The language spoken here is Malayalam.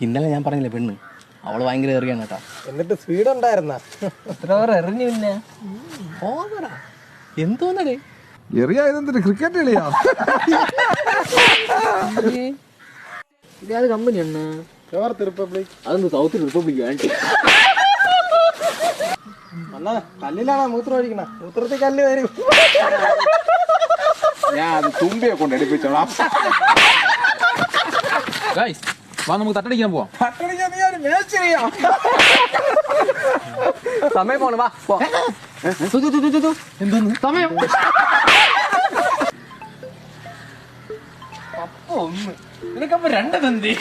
ഇന്നലെ ഞാൻ പറഞ്ഞില്ലേ പെണ്ണ്, അവള് ഭയങ്കര എറിയാണ് കേട്ടാ. എന്നിട്ട് സ്പീഡ് ഉണ്ടായിരുന്ന എറിഞ്ഞു പിന്നെ ഓവറാ എന്തോന്നടേ എറിയായതെന്തൊരു ക്രിക്കറ്റ് കളിയാ. ഇത് കമ്പനിയാണ് റിപ്പബ്ലിക്. അതെന്ത് സൗത്ത് റിപ്പബ്ലിക് വേണ്ടി അണ്ണാ കല്ലിലാണോ മൂത്രം ഒഴിക്കണ? മൂത്രത്തിൽ കല്ല് വരും. ഞാൻ അത് തുമ്പിയെ കൊണ്ട് എടുപ്പിച്ചോളാം. വാ നമുക്ക് തട്ടടിക്കാൻ പോവാം. സമയം പോണ വാ. എന്തോന്ന് സമയം? അപ്പൊ ഒന്ന് നിനക്കപ്പൊ രണ്ട് തന്തി.